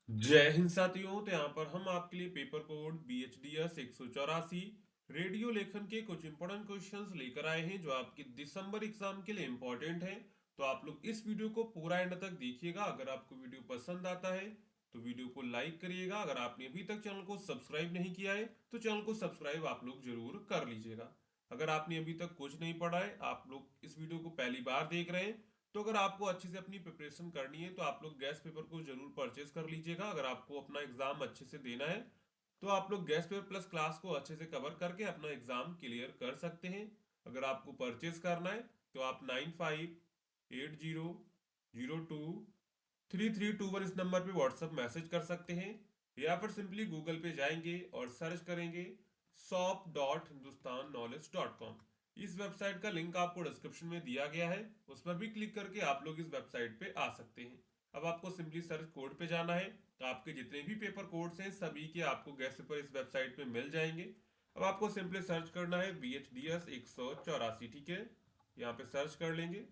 जय हिंद साथियों। तो यहाँ पर हम आपके लिए पेपर कोड BHDS 184 रेडियो लेखन के कुछ इंपॉर्टेंट क्वेश्चंस लेकर आए हैं जो आपके दिसंबर एग्जाम के लिए इंपॉर्टेंट है। तो आप लोग इस वीडियो को पूरा एंड तक देखिएगा। अगर आपको वीडियो पसंद आता है तो वीडियो को लाइक करिएगा। अगर आपने अभी तक चैनल को सब्सक्राइब नहीं किया है तो चैनल को सब्सक्राइब आप लोग जरूर कर लीजिएगा। अगर आपने अभी तक कुछ नहीं पढ़ा है, आप लोग इस वीडियो को पहली बार देख रहे हैं, तो अगर आपको अच्छे से अपनी प्रिपरेशन करनी है तो आप लोग गैस पेपर को जरूर परचेज कर लीजिएगा। अगर आपको अपना एग्जाम अच्छे से देना है तो आप लोग गैस पेपर प्लस क्लास को अच्छे से कवर करके अपना एग्जाम क्लियर कर सकते हैं। अगर आपको परचेज करना है तो आप 9580023321 इस नंबर पे व्हाट्सएप मैसेज कर सकते हैं, या फिर सिंपली गूगल पे जाएंगे और सर्च करेंगे shop.hindustannowledge.com। इस वेबसाइट का लिंक आपको डिस्क्रिप्शन में दिया गया है, उस पर भी क्लिक करके आप लोग इस वेबसाइट पे आ सकते हैं। अब आपको सिंपली सर्च कोड पे जाना है, तो आपके जितने भी पेपर कोड्स हैं सभी के आपको गैस पेपर इस वेबसाइट पे मिल जाएंगे। अब आपको सिंपली सर्च करना है BHDS 184, ठीक है। यहाँ पे सर्च कर लेंगे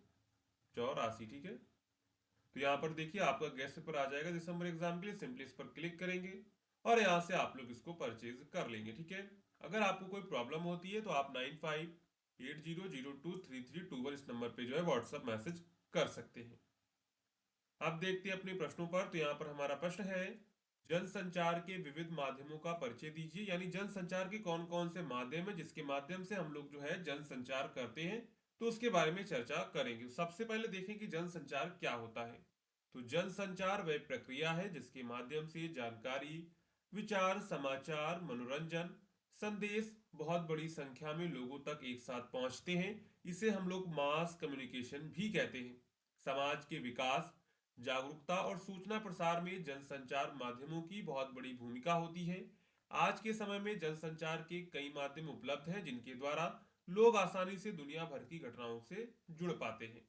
84, ठीक है। तो यहाँ पर देखिए आपका गैस पेपर आ जाएगा दिसंबर एग्जाम के लिए, सिंपली इस पर क्लिक करेंगे और यहाँ से आप लोग इसको परचेज कर लेंगे, ठीक है। अगर आपको कोई प्रॉब्लम होती है तो आप 9580023321 इस नंबर पे जो है व्हाट्सएप मैसेज कर सकते हैं। अब देखते हैं अपने प्रश्नों पर। तो यहाँ पर हमारा प्रश्न है, जनसंचार के विविध माध्यमों का परिचय दीजिए। यानी जनसंचार के कौन कौन से माध्यम है जिसके माध्यम से हम लोग जो है जनसंचार करते हैं, तो उसके बारे में चर्चा करेंगे। सबसे पहले देखें कि जनसंचार क्या होता है। तो जनसंचार वह प्रक्रिया है जिसके माध्यम से जानकारी, विचार, समाचार, मनोरंजन, संदेश बहुत बड़ी संख्या में लोगों तक एक साथ पहुंचते हैं। इसे हम लोग मास कम्युनिकेशन भी कहते हैं। समाज के विकास, जागरूकता और सूचना प्रसार में जनसंचार माध्यमों की बहुत बड़ी भूमिका होती है। आज के समय में जनसंचार के कई माध्यम उपलब्ध हैं जिनके द्वारा लोग आसानी से दुनिया भर की घटनाओं से जुड़ पाते हैं।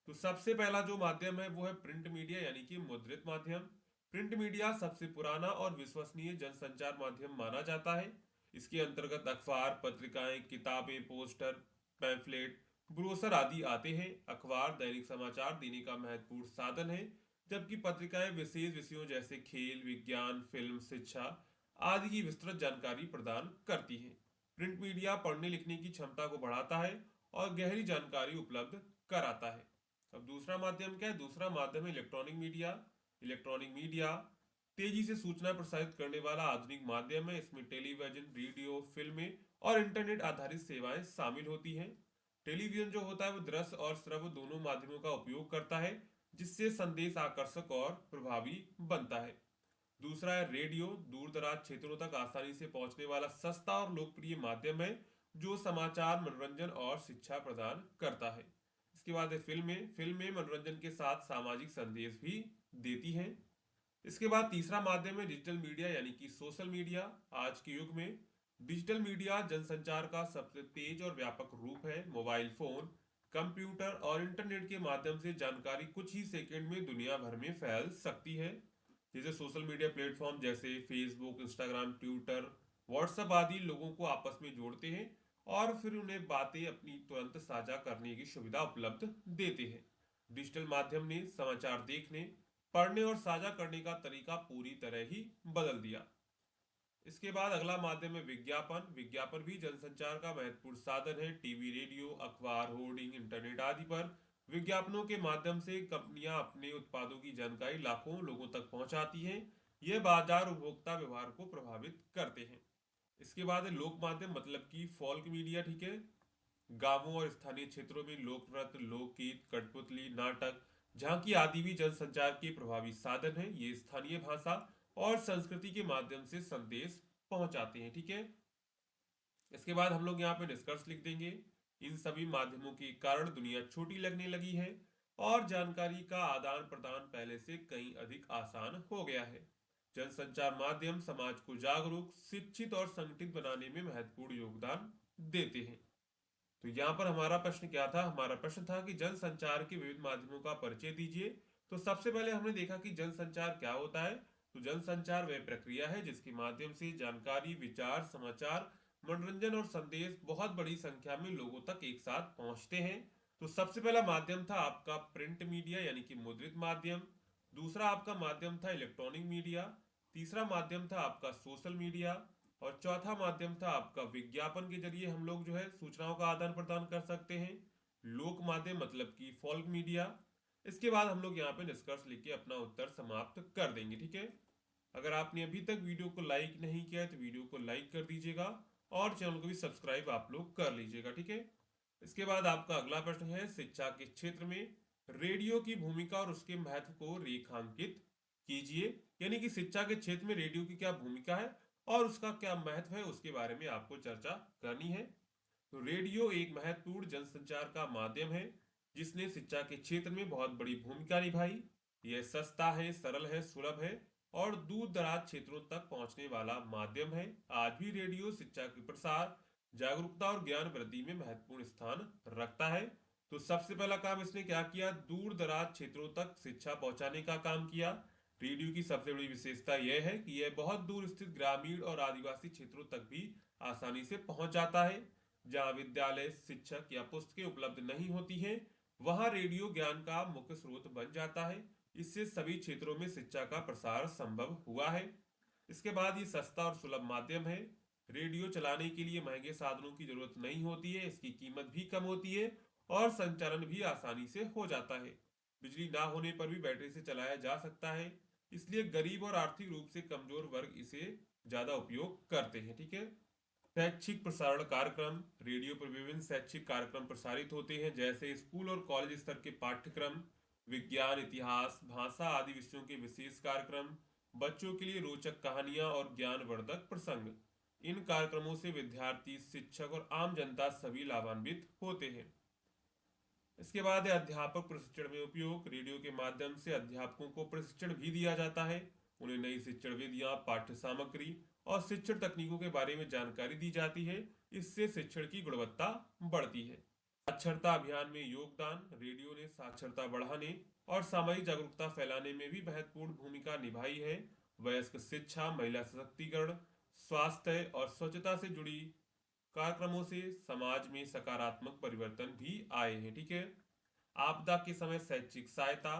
तो सबसे पहला जो माध्यम है वो है प्रिंट मीडिया यानी कि मुद्रित माध्यम। प्रिंट मीडिया सबसे पुराना और विश्वसनीय जनसंचार माध्यम माना जाता है। इसके अंतर्गत अखबार, पत्रिकाएं, किताबें, पोस्टर, पैम्फलेट, ब्रोशर आदि आते हैं। अखबार दैनिक समाचार देने का महत्वपूर्ण साधन है, जबकि पत्रिकाएं विशेष विषयों जैसे खेल, विज्ञान, फिल्म, शिक्षा आदि की विस्तृत जानकारी प्रदान करती हैं। प्रिंट मीडिया पढ़ने लिखने की क्षमता को बढ़ाता है और गहरी जानकारी उपलब्ध कराता है। अब दूसरा माध्यम क्या है? दूसरा माध्यम है इलेक्ट्रॉनिक मीडिया। इलेक्ट्रॉनिक मीडिया तेजी से सूचना प्रसारित करने वाला आधुनिक माध्यम है। इसमें टेलीविजन, रेडियो, फिल्में और इंटरनेट आधारित सेवाएं शामिल होती हैं। टेलीविजन जो होता है वो दृश्य और श्रव्य दोनों माध्यमों का उपयोग करता है, जिससे संदेश आकर्षक और प्रभावी बनता है। दूसरा है रेडियो, दूर दराज क्षेत्रों तक आसानी से पहुंचने वाला सस्ता और लोकप्रिय माध्यम है जो समाचार, मनोरंजन और शिक्षा प्रदान करता है। इसके बाद है फिल्में। फिल्में मनोरंजन के साथ सामाजिक संदेश भी देती हैं। इसके बाद तीसरा माध्यम है डिजिटल मीडिया यानी कि सोशल मीडिया। आज के युग में डिजिटल मीडिया जनसंचार का सबसे तेज और व्यापक रूप है। मोबाइल फोन, कंप्यूटर और इंटरनेट के माध्यम से जानकारी कुछ ही सेकंड में दुनिया भर में फैल सकती है। जैसे सोशल मीडिया प्लेटफॉर्म जैसे फेसबुक, इंस्टाग्राम, ट्विटर, व्हाट्सएप आदि लोगों को आपस में जोड़ते हैं और फिर उन्हें बातें अपनी तुरंत साझा करने की सुविधा उपलब्ध देते हैं। डिजिटल माध्यम ने समाचार देखने, पढ़ने और साझा करने का तरीका पूरी तरह ही बदल दिया। इसके बाद अगला माध्यम है विज्ञापन। विज्ञापन भी जनसंचार का महत्वपूर्ण साधन है। टीवी, रेडियो, अखबार, होर्डिंग, इंटरनेट आदि पर विज्ञापनों के माध्यम से कंपनियां अपने उत्पादों की जानकारी लाखों लोगों तक पहुंचाती हैं। यह बाजार उपभोक्ता व्यवहार को प्रभावित करते हैं। इसके बाद है लोक माध्यम मतलब कि फोल्क मीडिया, ठीक है। गांवों और स्थानीय क्षेत्रों में लोक नृत्य, लोकगीत, कठपुतली, नाटक, झांकी आदि भी जनसंचार के प्रभावी साधन हैं। ये स्थानीय भाषा और संस्कृति के माध्यम से संदेश पहुंचाते हैं, ठीक है। इसके बाद हम लोग यहाँ पे निष्कर्ष लिख देंगे। इन सभी माध्यमों के कारण दुनिया छोटी लगने लगी है और जानकारी का आदान प्रदान पहले से कहीं अधिक आसान हो गया है। जनसंचार माध्यम समाज को जागरूक, शिक्षित और संगठित बनाने में महत्वपूर्ण योगदान देते हैं। तो यहाँ पर हमारा प्रश्न क्या था? हमारा प्रश्न था कि जनसंचार के विविध माध्यमों का परिचय दीजिए। तो सबसे पहले हमने देखा कि जनसंचार क्या होता है। तो जनसंचार वह प्रक्रिया है जिसके माध्यम से जानकारी, विचार, समाचार, मनोरंजन और संदेश बहुत बड़ी संख्या में लोगों तक एक साथ पहुंचते हैं। तो सबसे पहला माध्यम था आपका प्रिंट मीडिया यानी कि मुद्रित माध्यम। दूसरा आपका माध्यम था इलेक्ट्रॉनिक मीडिया, तीसरा माध्यम था आपका सोशल मीडिया, और चौथा माध्यम था आपका विज्ञापन के जरिए हम लोग जो है सूचनाओं का आदान प्रदान कर सकते हैं, लोक माध्यम मतलब कि फोल्क मीडिया। इसके बाद हम लोग यहाँ पे निष्कर्ष लेके अपना उत्तर समाप्त कर देंगे, ठीक है। अगर आपने अभी तक वीडियो को लाइक नहीं किया है तो वीडियो को लाइक कर दीजिएगा और चैनल को भी सब्सक्राइब आप लोग कर लीजिएगा, ठीक है। इसके बाद आपका अगला प्रश्न है, शिक्षा के क्षेत्र में रेडियो की भूमिका और उसके महत्व को रेखांकित कीजिए। यानी कि शिक्षा के क्षेत्र में रेडियो की क्या भूमिका है और उसका क्या महत्व है, उसके बारे में आपको चर्चा करनी है। तो रेडियो एक महत्वपूर्ण जनसंचार का माध्यम है जिसने शिक्षा के क्षेत्र में बहुत बड़ी भूमिका निभाई। यह सस्ता है, सरल है, सुलभ है और दूर दराज क्षेत्रों तक पहुंचने वाला माध्यम है। आज भी रेडियो शिक्षा के प्रसार, जागरूकता और ज्ञान वृद्धि में महत्वपूर्ण स्थान रखता है। तो सबसे पहला काम इसने क्या किया, दूर दराज क्षेत्रों तक शिक्षा पहुंचाने का काम किया। रेडियो की सबसे बड़ी विशेषता यह है कि यह बहुत दूर स्थित ग्रामीण और आदिवासी क्षेत्रों तक भी आसानी से पहुंच जाता है। जहां विद्यालय, शिक्षक या पुस्तकें उपलब्ध नहीं होती हैं, वहां रेडियो ज्ञान का मुख्य स्रोत बन जाता है। इससे सभी क्षेत्रों में शिक्षा का प्रसार संभव हुआ है। इसके बाद ये सस्ता और सुलभ माध्यम है। रेडियो चलाने के लिए महंगे साधनों की जरूरत नहीं होती है, इसकी कीमत भी कम होती है और संचालन भी आसानी से हो जाता है। बिजली ना होने पर भी बैटरी से चलाया जा सकता है, इसलिए गरीब और आर्थिक रूप से कमजोर वर्ग इसे ज्यादा उपयोग करते हैं, ठीक है। शैक्षिक प्रसारण कार्यक्रम, रेडियो पर विभिन्न शैक्षिक कार्यक्रम प्रसारित होते हैं, जैसे स्कूल और कॉलेज स्तर के पाठ्यक्रम, विज्ञान, इतिहास, भाषा आदि विषयों के विशेष कार्यक्रम, बच्चों के लिए रोचक कहानियां और ज्ञानवर्धक प्रसंग। इन कार्यक्रमों से विद्यार्थी, शिक्षक और आम जनता सभी लाभान्वित होते हैं। इसके बाद है अध्यापक प्रशिक्षण में उपयोग। रेडियो के माध्यम से अध्यापकों को प्रशिक्षण भी दिया जाता है। उन्हें नई शिक्षण विधियां, पाठ्य सामग्री और शिक्षण तकनीकों के बारे में जानकारी दी जाती है। इससे शिक्षण की गुणवत्ता बढ़ती है। साक्षरता अभियान में योगदान, रेडियो ने साक्षरता बढ़ाने और सामाजिक जागरूकता फैलाने में भी महत्वपूर्ण भूमिका निभाई है। वयस्क शिक्षा, महिला सशक्तिकरण, स्वास्थ्य और स्वच्छता से जुड़ी कार्यक्रमों से समाज में सकारात्मक परिवर्तन भी आए हैं, ठीक है। आपदा के समय शैक्षिक सहायता,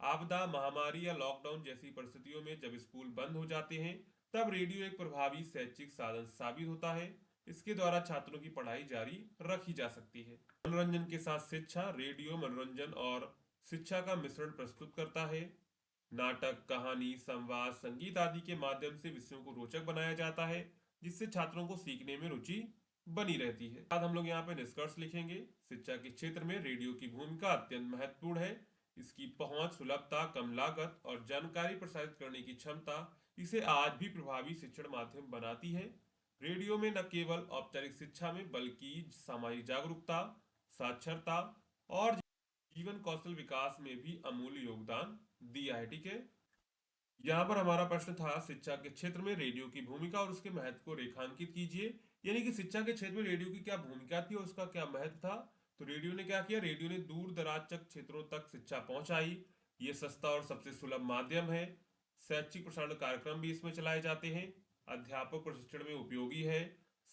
आपदा, महामारी या लॉकडाउन जैसी परिस्थितियों में जब स्कूल बंद हो जाते हैं, तब रेडियो एक प्रभावी शैक्षिक साधन साबित होता है। इसके द्वारा छात्रों की पढ़ाई जारी रखी जा सकती है। मनोरंजन के साथ शिक्षा, रेडियो मनोरंजन और शिक्षा का मिश्रण प्रस्तुत करता है। नाटक, कहानी, संवाद, संगीत आदि के माध्यम से विषयों को रोचक बनाया जाता है, जिससे छात्रों को सीखने में रुचि बनी रहती है। बाद हम लोग यहाँ पे निष्कर्ष लिखेंगे। शिक्षा के क्षेत्र में रेडियो की भूमिका अत्यंत महत्वपूर्ण है। इसकी पहुंच, सुलभता, कम लागत और जानकारी प्रसारित करने की क्षमता इसे आज भी प्रभावी शिक्षण माध्यम बनाती है। रेडियो में न केवल औपचारिक शिक्षा में बल्कि सामाजिक जागरूकता, साक्षरता और जीवन कौशल विकास में भी अमूल्य योगदान दिया है, ठीक है। यहाँ पर हमारा प्रश्न था, शिक्षा के क्षेत्र में रेडियो की भूमिका और उसके महत्व को रेखांकित कीजिए। यानी कि शिक्षा के क्षेत्र में रेडियो की क्या भूमिका थी और उसका क्या महत्व था। तो रेडियो ने क्या किया, रेडियो ने दूर दराज तक क्षेत्रों तक शिक्षा पहुंचाई। ये सस्ता और सबसे सुलभ माध्यम है। शैक्षिक प्रसारण कार्यक्रम भी इसमें चलाए जाते हैं। अध्यापक प्रशिक्षण में उपयोगी है।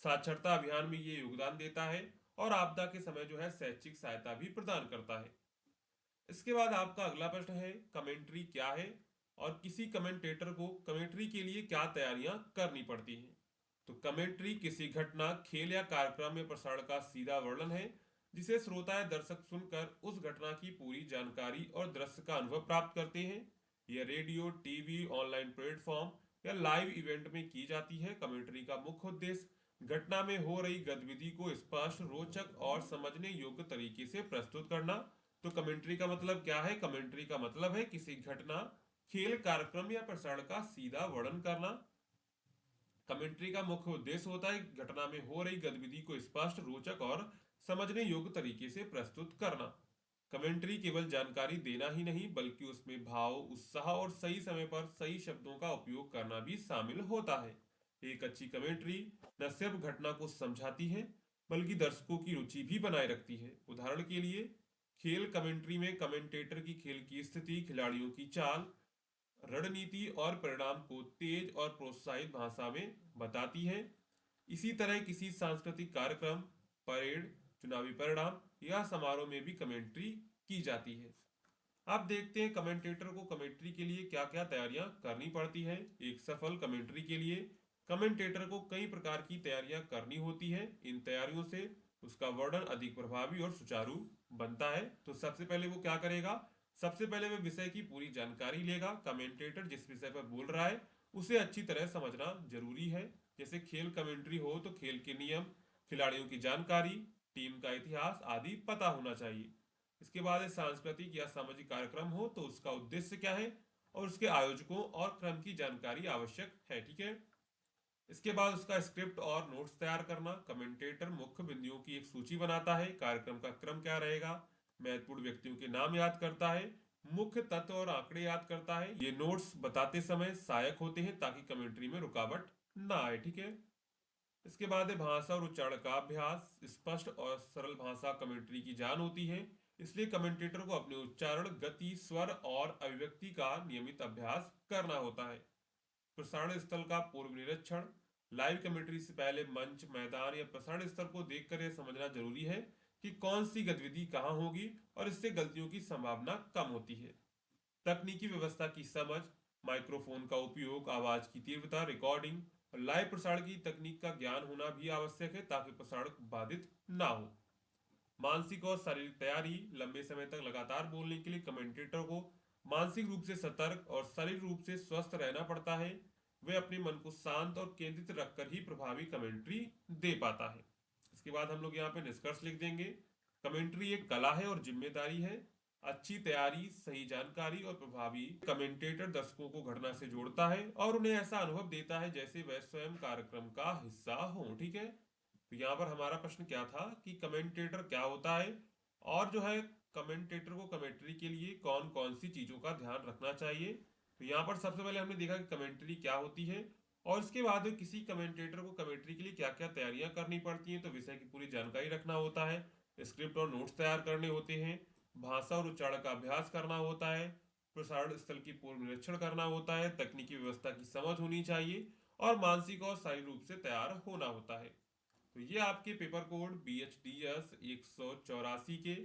साक्षरता अभियान में ये योगदान देता है और आपदा के समय जो है शैक्षिक सहायता भी प्रदान करता है। इसके बाद आपका अगला प्रश्न है, कमेंट्री क्या है और किसी कमेंटेटर को कमेंट्री के लिए क्या तैयारियां करनी पड़ती हैं। तो कमेंट्री किसी घटना, खेल या कार्यक्रम में प्रसारण का सीधा वर्णन है, जिसे श्रोता या दर्शक सुनकर उस घटना की पूरी जानकारी और दृश्य का अनुभव प्राप्त करते हैं। यह रेडियो, टीवी, ऑनलाइन प्लेटफॉर्म या लाइव इवेंट में की जाती है। कमेंट्री का मुख्य उद्देश्य घटना में हो रही गतिविधि को स्पष्ट, रोचक और समझने योग्य तरीके से प्रस्तुत करना। तो कमेंट्री का मतलब क्या है, कमेंट्री का मतलब है किसी घटना, खेल, कार्यक्रम या प्रसारण का सीधा वर्णन करना। कमेंट्री का मुख्य उद्देश्य होता है घटना में हो रही गतिविधि को स्पष्ट, रोचक और समझने योग्य तरीके से प्रस्तुत करना। कमेंट्री केवल जानकारी देना ही नहीं बल्कि उसमें भाव, उत्साह और सही समय पर सही शब्दों का उपयोग करना भी शामिल होता है। एक अच्छी कमेंट्री न सिर्फ घटना को समझाती है बल्कि दर्शकों की रुचि भी बनाए रखती है। उदाहरण के लिए, खेल कमेंट्री में कमेंटेटर की खेल की स्थिति, खिलाड़ियों की चाल, रणनीति और परिणाम को तेज और प्रोत्साहित भाषा में बताती है। इसी तरह किसी सांस्कृतिक कार्यक्रम, परेड, चुनावी परिणाम या समारोह में भी कमेंट्री की जाती है। आप देखते हैं कमेंटेटर को कमेंट्री के लिए क्या क्या तैयारियां करनी पड़ती है। एक सफल कमेंट्री के लिए कमेंटेटर को कई प्रकार की तैयारियां करनी होती है। इन तैयारियों से उसका वर्णन अधिक प्रभावी और सुचारू बनता है। तो सबसे पहले वो क्या करेगा, सबसे पहले वह विषय की पूरी जानकारी लेगा। कमेंटेटर जिस विषय पर बोल रहा है उसे अच्छी तरह समझना जरूरी है। जैसे खेल कमेंट्री हो तो खेल के नियम, खिलाड़ियों की जानकारी, टीम का इतिहास आदि पता होना चाहिए। इसके बाद सांस्कृतिक या सामाजिक कार्यक्रम हो तो उसका उद्देश्य क्या है और उसके आयोजकों और क्रम की जानकारी आवश्यक है। ठीक है। इसके बाद उसका स्क्रिप्ट और नोट्स तैयार करना। कमेंटेटर मुख्य बिंदुओं की एक सूची बनाता है, कार्यक्रम का क्रम क्या रहेगा, महत्वपूर्ण व्यक्तियों के नाम याद करता है, मुख्य तत्व और आंकड़े याद करता है। ये नोट्स बताते समय सहायक होते हैं ताकि कमेंट्री में रुकावट ना आए। ठीक है। इसके बाद है भाषा और उच्चारण का अभ्यास। स्पष्ट और सरल भाषा कमेंट्री की जान होती है, इसलिए कमेंटेटर को अपने उच्चारण, गति, स्वर और अभिव्यक्ति का नियमित अभ्यास करना होता है। प्रसारण स्थल का पूर्व निरीक्षण। लाइव कमेंट्री से पहले मंच, मैदान या प्रसारण स्थल को देखकर यह समझना जरूरी है कि कौन सी गतिविधि कहाँ होगी और इससे गलतियों की संभावना कम होती है। तकनीकी व्यवस्था की समझ, माइक्रोफोन का उपयोग, आवाज की तीव्रता, रिकॉर्डिंग और लाइव प्रसारण की तकनीक का ज्ञान होना भी आवश्यक है ताकि प्रसारण बाधित ना हो। मानसिक और शारीरिक तैयारी। लंबे समय तक लगातार बोलने के लिए कमेंटेटर को मानसिक रूप से सतर्क और शारीरिक रूप से स्वस्थ रहना पड़ता है। वे अपने मन को शांत और केंद्रित रखकर ही प्रभावी कमेंट्री दे पाता है। इसके बाद हम लोग यहाँ पे निष्कर्ष लिख देंगे। कमेंट्री एक कला है और जिम्मेदारी है। अच्छी तैयारी, सही जानकारी और प्रभावी कमेंटेटर दर्शकों को घटना से जोड़ता है और उन्हें ऐसा अनुभव देता है जैसे वह स्वयं कार्यक्रम का हिस्सा हो। ठीक है। तो यहाँ पर हमारा प्रश्न क्या था कि कमेंटेटर क्या होता है और जो है कमेंटेटर को कमेंट्री के लिए कौन कौन सी चीजों का ध्यान रखना चाहिए। तो यहाँ पर सबसे पहले हमने देखा कि कमेंट्री क्या होती है और उसके बाद किसी कमेंटेटर को कमेंट्री के लिए क्या क्या तैयारियां करनी पड़ती हैं। तो विषय की पूरी जानकारी रखना होता है, स्क्रिप्ट और नोट्स तैयार करने होते हैं, भाषा और उच्चारण का अभ्यास करना होता है, प्रसारण स्थल की पूर्व निरीक्षण करना होता है, तकनीकी व्यवस्था की समझ होनी चाहिए और मानसिक और शारीरिक रूप से तैयार होना होता है। तो ये आपके पेपर कोड BHDS 184 के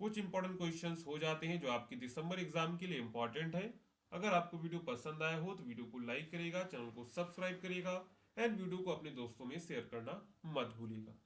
कुछ इंपॉर्टेंट क्वेश्चंस हो जाते हैं जो आपके दिसंबर एग्जाम के लिए इंपॉर्टेंट है। अगर आपको वीडियो पसंद आया हो तो वीडियो को लाइक करिएगा, चैनल को सब्सक्राइब करिएगा एंड वीडियो को अपने दोस्तों में शेयर करना मत भूलिएगा।